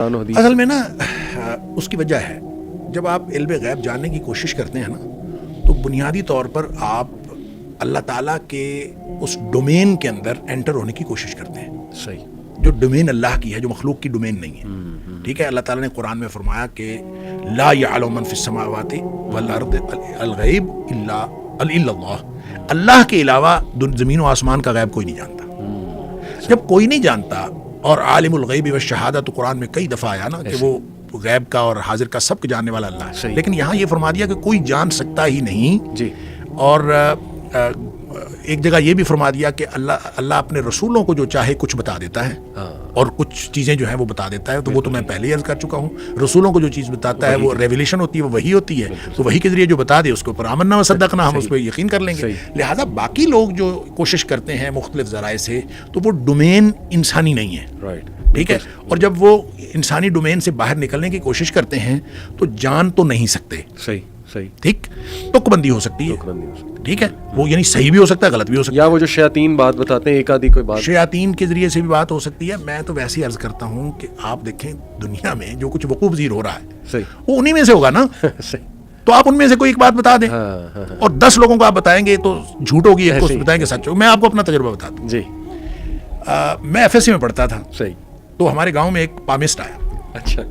اصل میں نا اس کی وجہ ہے جب آپ علم غیب جاننے کی کوشش کرتے ہیں نا تو بنیادی طور پر آپ اللہ تعالیٰ کے اس ڈومین کے اندر انٹر ہونے کی کوشش کرتے ہیں. صحیح. جو ڈومین اللہ کی ہے, جو مخلوق کی ڈومین نہیں ہے. ٹھیک ہے, اللہ تعالیٰ نے قرآن میں فرمایا کہ لا یعلم من فی السماوات والارض الغیب الا اللہ, اللہ کے علاوہ زمین و آسمان کا غیب کوئی نہیں جانتا. جب کوئی نہیں جانتا اور عالم الغیب والشہادہ تو قرآن میں کئی دفعہ آیا نا کہ وہ غیب کا اور حاضر کا سب کو جاننے والا اللہ ہے, لیکن یہاں یہ فرما دیا کہ کوئی جان سکتا ہی نہیں. جی. اور ایک جگہ یہ بھی فرما دیا کہ اللہ اپنے رسولوں کو جو چاہے کچھ بتا دیتا ہے اور کچھ چیزیں جو ہیں وہ بتا دیتا ہے. تو وہ تو میں پہلے ہی عرض کر چکا ہوں, رسولوں کو جو چیز بتاتا ہے وہ ریویلیشن ہوتی ہے, وہ وحی ہوتی ہے. تو وحی کے ذریعے جو بتا دے اس کے اوپر آمنا و صدقنا, ہم اس پہ یقین کر لیں گے. لہٰذا باقی لوگ جو کوشش کرتے ہیں مختلف ذرائع سے, تو وہ ڈومین انسانی نہیں ہے. ٹھیک ہے, اور جب وہ انسانی ڈومین سے باہر نکلنے کی کوشش کرتے ہیں تو جان تو نہیں سکتے. صحیح. ٹھیک, تک بندی ہو سکتی ہے. ٹھیک ہے, وہ یعنی صحیح بھی ہو سکتا ہے, غلط بھی ہو سکتا ہے. یا وہ جو شیاطین بات بتاتے ہیں, ایک آدھی کوئی بات شیاطین کے ذریعے سے بھی بات ہو سکتی ہے. میں تو ویسے ہی عرض کرتا ہوں کہ آپ دیکھیں دنیا میں جو کچھ وقوع پذیر ہو رہا ہے وہ انہی میں سے ہوگا نا. تو آپ ان میں سے کوئی ایک بات بتا دیں اور 10 لوگوں کو آپ بتائیں گے تو جھوٹ ہوگی, ایک کو بتائیں گے سچ ہوگی. میں آپ کو اپنا تجربہ بتاتا ہوں. جی. میں ایف ایس سی میں پڑھتا تھا. صحیح. تو ہمارے گاؤں میں ایک پامسٹ آیا. اچھا.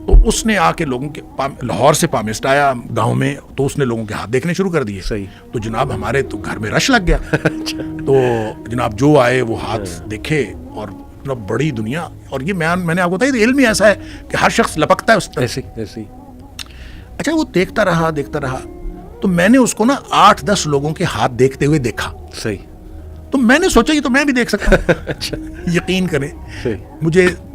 تو اس نے آ کے لوگوں کے لاہور سے پامسٹ آیا گاؤں میں, تو اس نے لوگوں کے ہاتھ دیکھنے شروع کر دیے. صحیح. تو جناب ہمارے تو گھر میں رش لگ گیا. تو جناب جو آئے وہ ہاتھ دیکھے اور بڑی دنیا. اور یہ میں نے آپ کو بتایا علم ہی ایسا ہے کہ ہر شخص لپکتا ہے اس طرح. ایسی. اچھا, وہ دیکھتا رہا تو میں نے اس کو نا 8-10 لوگوں کے ہاتھ دیکھتے ہوئے دیکھا. صحیح. تو میں نے سوچا یہ تو میں بھی دیکھ سکتا ہوں. اچھا. یقین کریں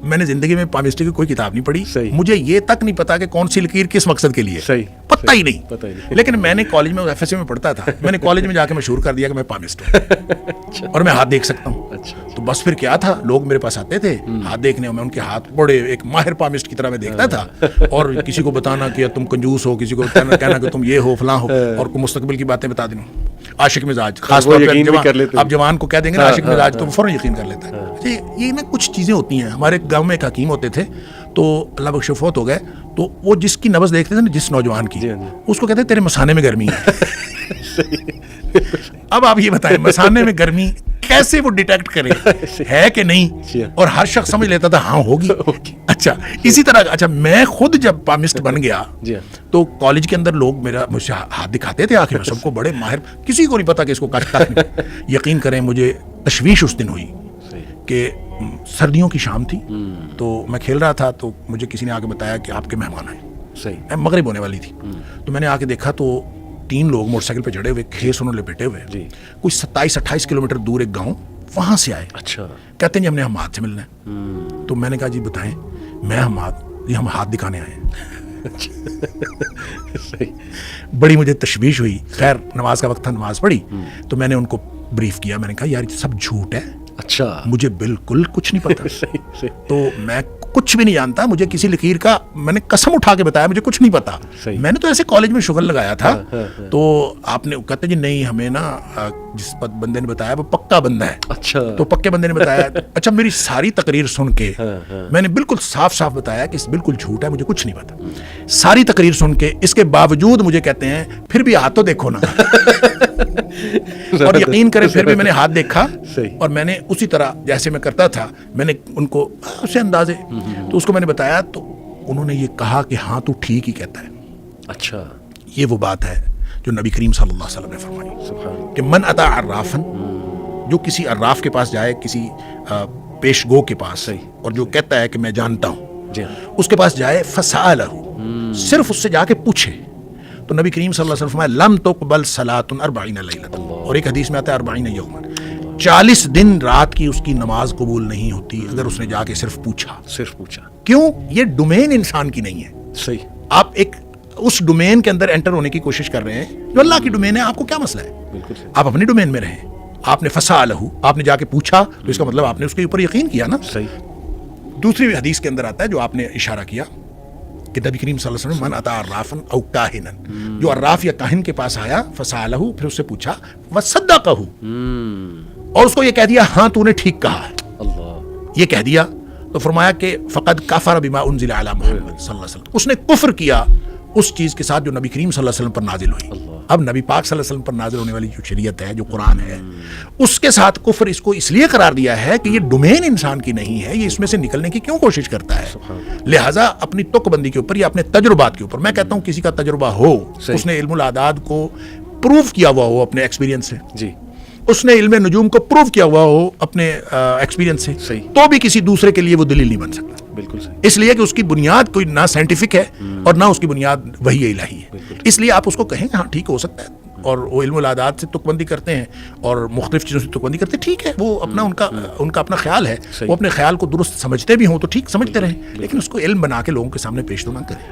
میں نے زندگی میں پامسٹری کی کوئی کتاب نہیں پڑھی. مجھے یہ تک نہیں پتا کہ کون سی لکیر کس مقصد کے لیے, پتہ ہی نہیں. لیکن میں نے کالج میں ایف ایس سی میں پڑھتا تھا, میں نے کالج میں جا کے مشہور کر دیا کہ میں پامسٹ ہوں اور میں ہاتھ دیکھ سکتا ہوں. تو بس پھر کیا تھا, لوگ میرے پاس آتے تھے ہاتھ دیکھنے, میں ان کے ہاتھ بڑے ایک ماہر پامسٹ کی طرح میں دیکھتا تھا. اور کسی کو بتانا کہ تم کنجوس ہو, کسی کو کہنا کہ تم یہ ہو فلاں ہو, اور مستقبل کی باتیں بتا دینا. عاشق مزاج, خاص طور پہ آپ جوان کو کہہ دیں گے نا عاشق مزاج تو فوراً یقین کر لیتا ہے. یہ نا کچھ چیزیں ہوتی ہیں. ہمارے گاؤں میں ایک حکیم ہوتے تھے, تو اللہ بخش فوت ہو گئے. تو وہ جس کی نبض دیکھتے تھے نا, جس نوجوان کی, اس کو کہتے ہیں تیرے مسانے میں گرمی ہے. اب آپ یہ بتائیں مسانے میں گرمی کیسے وہ ڈیٹیکٹ کرے ہے کہ نہیں, اور ہر شخص سمجھ لیتا تھا ہاں ہوگی. اچھا, اسی طرح اچھا میں خود جب پامسٹ بن گیا تو کالج کے اندر لوگ مجھ سے ہاتھ دکھاتے تھے آخر میں, سب کو بڑے ماہر, کسی کو نہیں پتا کہ اس کو کاٹتا. یقین کریں مجھے تشویش اس دن ہوئی کہ سردیوں کی شام تھی, تو میں کھیل رہا تھا, تو مجھے کسی نے آ کے بتایا کہ آپ کے مہمان آئے. مغرب ہونے والی تھی. تو میں نے آ کے دیکھا تو 3 لوگ موٹر سائیکل پہ چڑھے ہوئے, کھیس انہوں لپیٹے ہوئے, کچھ 27-28 کلومیٹر دور ایک گاؤں, وہاں سے آئے. اچھا. کہتے ہیں جی ہم نے حماد سے ملنا ہے. تو میں نے کہا جی بتائیں. میں حماد, جی ہم ہاتھ دکھانے آئے ہیں. بڑی مجھے تشویش ہوئی. خیر نماز کا وقت تھا, نماز پڑھی, تو میں نے ان کو بریف کیا. میں نے کہا یار سب جھوٹ ہے. اچھا. مجھے بالکل کچھ نہیں پتا. تو میں کچھ بھی نہیں جانتا, مجھے کسی لکیر کا, میں نے قسم اٹھا کے بتایا مجھے کچھ نہیں پتا. میں نے تو ایسے کالج میں شغل لگایا تھا. تو آپ نے کہتے جی نہیں ہمیں نا جس بندے نے بتایا وہ پکا بندہ ہے. اچھا. تو پکے بندے نے بتایا. اچھا, میری ساری تقریر سن کے میں نے بالکل صاف بتایا کہ بالکل جھوٹ ہے, مجھے کچھ نہیں پتا. ساری تقریر سن کے اس کے باوجود مجھے کہتے ہیں پھر بھی ہاتھ تو دیکھو نا. اور یقین کریں پھر بھی میں نے ہاتھ دیکھا, اور میں نے اسی طرح جیسے میں کرتا تھا میں نے ان کو اسے اندازے, تو اس کو میں نے بتایا. تو انہوں نے یہ کہا کہ ہاں تو ٹھیک ہی کہتا ہے. اچھا. یہ وہ بات ہے جو نبی کریم صلی اللہ علیہ وسلم نے فرمائی کہ من اتا عرافن, جو کسی عراف کے پاس جائے, کسی پیش گو کے پاس, اور جو کہتا ہے کہ میں جانتا ہوں, اس کے پاس جائے, فسالہ, صرف اس سے جا کے پوچھے. تو نبی کریم صلی اللہ علیہ وسلم فرمایا لم تقبل صلاۃ 40 لیلۃ, اور ایک حدیث میں آتا ہے 40 یوما, 40 دن رات کی اس کی نماز قبول نہیں ہوتی اگر اس نے جا کے صرف پوچھا. کیوں؟ یہ ڈومین انسان کی نہیں ہے. صحیح. آپ ایک اس ڈومین کے اندر انٹر ہونے کی کوشش کر رہے ہیں جو اللہ کی ڈومین ہے. آپ کو کیا مسئلہ ہے؟ بالکل. آپ اپنی ڈومین میں رہیں. آپ نے فسالہ, آپ نے جا کے پوچھا, تو اس کا مطلب آپ نے اس کے اوپر یقین کیا نا. صحیح. دوسری حدیث کے اندر آتا ہے جو آپ نے اشارہ کیا کہ نبی کریم صلی اللہ علیہ وسلم من اتا عرافا او کاہنا, جو عراف یا کاہن کے پاس آیا, فسالہ, پھر اس سے پوچھا, وصدقہ, اور اس کو یہ کہہ دیا ہاں تو نے ٹھیک کہا ہے. اللہ. یہ کہہ دیا تو فرمایا کہ فقد کفر بما انزل علی محمد صلی اللہ علیہ وسلم، اس نے کفر کیا اس چیز کے ساتھ جو نبی کریم صلی اللہ علیہ وسلم پر نازل ہوئی. اب نبی پاک صلی اللہ علیہ وسلم پر نازل ہونے والی جو شریعت ہے، جو قرآن ہے، اس کے ساتھ کفر اس کو اس لیے قرار دیا ہے کہ یہ ڈومین انسان کی نہیں ہے، یہ اس میں سے نکلنے کی کیوں کوشش کرتا ہے. لہٰذا اپنی تک بندی کے اوپر یا اپنے تجربات کے اوپر، میں کہتا ہوں کسی کا تجربہ ہو، اس نے علم الاعداد کو پروف کیا ہوا ہو اپنے ایکسپیرینس سے، جی، اس نے علم نجوم کو پروف کیا ہوا ہو اپنے ایکسپیرینس سے، تو بھی کسی دوسرے کے لیے وہ دلیل نہیں بن سکتا. بالکل صحیح. اس لیے کہ اس کی بنیاد کوئی نہ سائنٹیفک ہے اور نہ اس کی بنیاد وحی الہی ہے. اس لیے آپ اس کو کہیں ہاں ٹھیک ہو سکتا ہے، اور وہ علم الاعداد سے تک بندی کرتے ہیں اور مختلف چیزوں سے تک بندی کرتے ہیں، ٹھیک ہے، وہ اپنا ان کا اپنا خیال ہے، وہ اپنے خیال کو درست سمجھتے بھی ہوں تو ٹھیک سمجھتے رہیں، لیکن اس کو علم بنا کے لوگوں کے سامنے پیش تو نہ کریں.